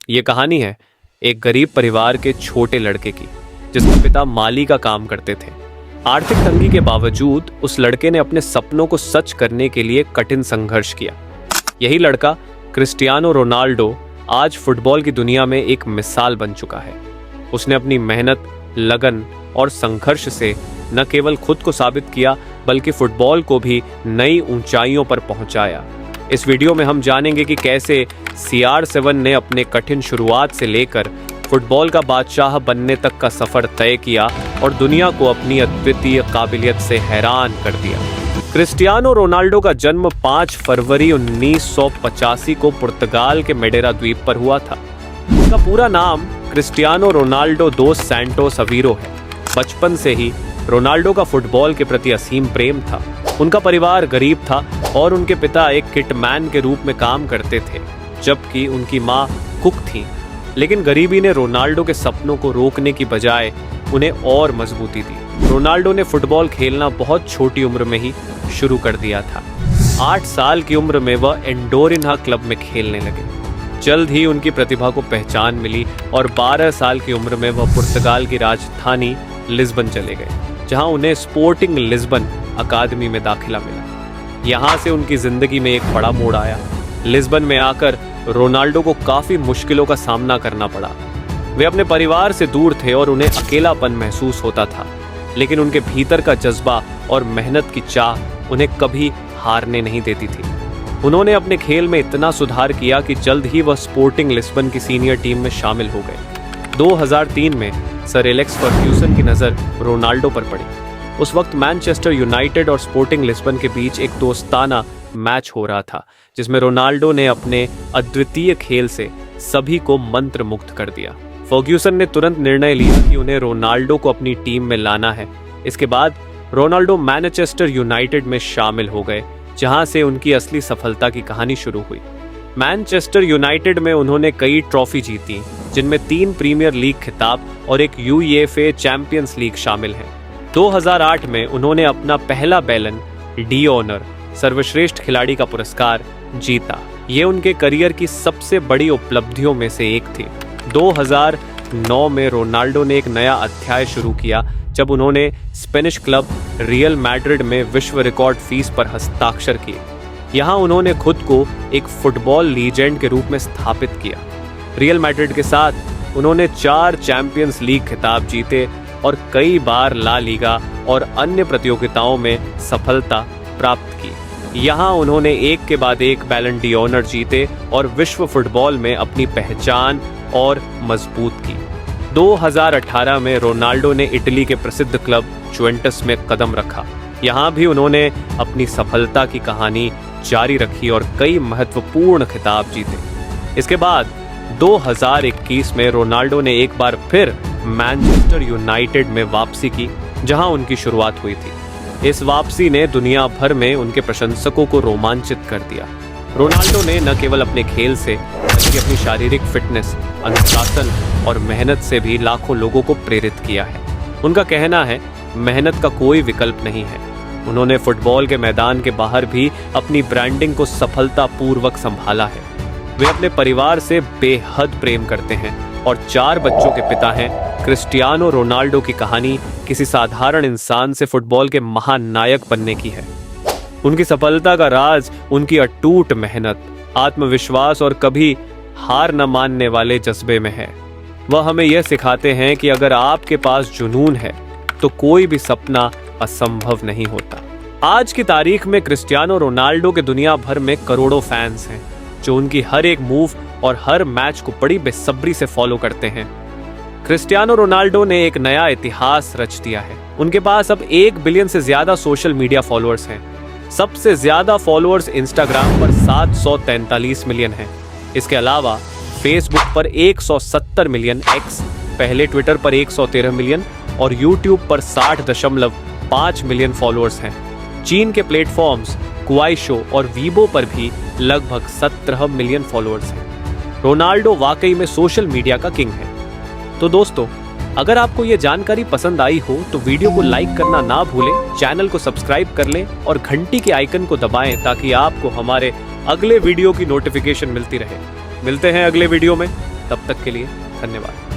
ये कहानी है एक गरीब परिवार के छोटे लड़के की, जिसके पिता माली का काम करते थे। आर्थिक तंगी के बावजूद उस लड़के ने अपने सपनों को सच करने के लिए कठिन संघर्ष किया। यही लड़का क्रिस्टियानो रोनाल्डो आज फुटबॉल की दुनिया में एक मिसाल बन चुका है। उसने अपनी मेहनत, लगन और संघर्ष से न केवल खुद को साबित किया, बल्कि फुटबॉल को भी नई ऊंचाइयों पर पहुंचाया। इस वीडियो में हम जानेंगे कि कैसे CR7 ने अपने कठिन शुरुआत से लेकर फुटबॉल का बादशाह बनने तक का सफर तय किया और दुनिया को अपनी अद्वितीय काबिलियत से हैरान कर दिया। क्रिस्टियानो रोनाल्डो का जन्म 5 फरवरी 1985 को पुर्तगाल के मेडेरा द्वीप पर हुआ था। उनका पूरा नाम क्रिस्टियानो रोनाल्डो दोस सैंटोस अवीरो है। बचपन से ही रोनाल्डो का फुटबॉल के प्रति असीम प्रेम था। उनका परिवार गरीब था और उनके पिता एक किटमैन के रूप में काम करते थे, जबकि उनकी मां कुक थी। लेकिन गरीबी ने रोनाल्डो के सपनों को रोकने की बजाय उन्हें और मजबूती दी। रोनाल्डो ने फुटबॉल खेलना बहुत छोटी उम्र में ही शुरू कर दिया था। 8 साल की उम्र में वह एंडोरिन्हा क्लब में खेलने लगे। जल्द ही उनकी प्रतिभा को पहचान मिली और 12 साल की उम्र में वह पुर्तगाल की राजधानी लिस्बन चले गए, जहां उन्हें स्पोर्टिंग लिस्बन अकादमी में दाखिला मिला। यहां से उनकी जिंदगी में एक बड़ा मोड़ आया। लिस्बन में आकर रोनाल्डो को काफी मुश्किलों का सामना करना पड़ा। वे अपने परिवार से दूर थे और उन्हें अकेलापन महसूस होता था, लेकिन उनके भीतर का जज्बा और मेहनत की चाह उन्हें कभी हारने नहीं देती थी। उन्होंने अपने खेल में इतना सुधार किया कि जल्द ही वह स्पोर्टिंग लिस्बन की सीनियर टीम में शामिल हो गए। 2003 में सर एलेक्स फर्ग्यूसन की नज़र रोनाल्डो पर पड़ी। उस वक्त मैनचेस्टर यूनाइटेड और स्पोर्टिंग लिस्बन के बीच एक दोस्ताना मैच हो रहा था, जिसमें रोनाल्डो ने अपने अद्वितीय खेल से सभी को मंत्रमुग्ध कर दिया। फर्ग्यूसन ने तुरंत निर्णय लिया कि उन्हें रोनाल्डो को अपनी टीम में लाना है। इसके बाद रोनाल्डो मैनचेस्टर यूनाइटेड में शामिल हो गए, जहां से उनकी असली सफलता की कहानी शुरू हुई। मैनचेस्टर यूनाइटेड में उन्होंने कई ट्रॉफी जीती, जिनमें 3 प्रीमियर लीग खिताब और एक UEFA चैंपियंस लीग शामिल हैं। 2008 में उन्होंने अपना पहला बैलन डी'ओनर सर्वश्रेष्ठ खिलाड़ी का पुरस्कार जीता। ये उनके करियर की सबसे बड़ी उपलब्धियों में से एक थी। 2009 में रोनाल्डो ने एक नया अध्याय शुरू किया, जब उन्होंने स्पेनिश क्लब रियल मैड्रिड में विश्व रिकॉर्ड फीस पर हस्ताक्षर किए। यहाँ उन्होंने खुद को एक फुटबॉल लीजेंड के रूप में स्थापित किया। रियल मैड्रिड के साथ उन्होंने 4 चैंपियंस लीग खिताब जीते और कई बार ला लीगा और अन्य प्रतियोगिताओं में सफलता प्राप्त की। यहाँ उन्होंने एक के बाद एक बैलन डी'ओनर जीते और विश्व फुटबॉल में अपनी पहचान और मजबूत की। 2018 में रोनाल्डो ने इटली के प्रसिद्ध क्लब जुवेंटस में कदम रखा। यहाँ भी उन्होंने अपनी सफलता की कहानी जारी रखी और कई महत्वपूर्ण खिताब जीते। इसके बाद 2021 में रोनाल्डो ने एक बार फिर मैनचेस्टर यूनाइटेड में वापसी की, जहां उनकी शुरुआत हुई थी। इस वापसी ने दुनिया भर में उनके प्रशंसकों को रोमांचित कर दिया। रोनाल्डो ने न केवल अपने खेल से, बल्कि अपनी शारीरिक फिटनेस, अनुशासन और मेहनत से भी लाखों लोगों को प्रेरित किया है। उनका कहना है, मेहनत का कोई विकल्प नहीं है। उन्होंने फुटबॉल के मैदान के बाहर भी अपनी ब्रांडिंग को सफलतापूर्वक संभाला है। वे अपने परिवार से बेहद प्रेम करते हैं और 4 बच्चों के पिता हैं। क्रिस्टियानो रोनाल्डो की कहानी किसी साधारण इंसान से फुटबॉल के महानायक बनने की है। उनकी सफलता का राज उनकी अटूट मेहनत, आत्मविश्वास और कभी हार न मानने वाले जज्बे में है। वह हमें यह सिखाते हैं कि अगर आपके पास जुनून है तो कोई भी सपना असंभव नहीं होता। आज की तारीख में क्रिस्टियानो रोनाल्डो के दुनिया भर में करोड़ों फैंस हैं, जो उनकी हर एक मूव और हर मैच को बड़ी बेसब्री से फॉलो करते हैं। क्रिस्टियानो रोनाल्डो ने एक नया इतिहास रच दिया है। उनके पास अब 1 बिलियन से ज्यादा सोशल मीडिया फॉलोअर्स हैं। सबसे ज्यादा फॉलोअर्स इंस्टाग्राम पर 743 मिलियन हैं। इसके अलावा फेसबुक पर 170 मिलियन, एक्स पहले ट्विटर पर 113 मिलियन और यूट्यूब पर 60.5 मिलियन फॉलोअर्स हैं। चीन के प्लेटफॉर्म्स कुआइशो और वीबो पर भी लगभग 17 मिलियन फॉलोअर्स हैं। रोनाल्डो वाकई में सोशल मीडिया का किंग है। तो दोस्तों, अगर आपको ये जानकारी पसंद आई हो तो वीडियो को लाइक करना ना भूलें, चैनल को सब्सक्राइब कर लें और घंटी के आइकन को दबाएं ताकि आपको हमारे अगले वीडियो की नोटिफिकेशन मिलती रहे। मिलते हैं अगले वीडियो में। तब तक के लिए धन्यवाद।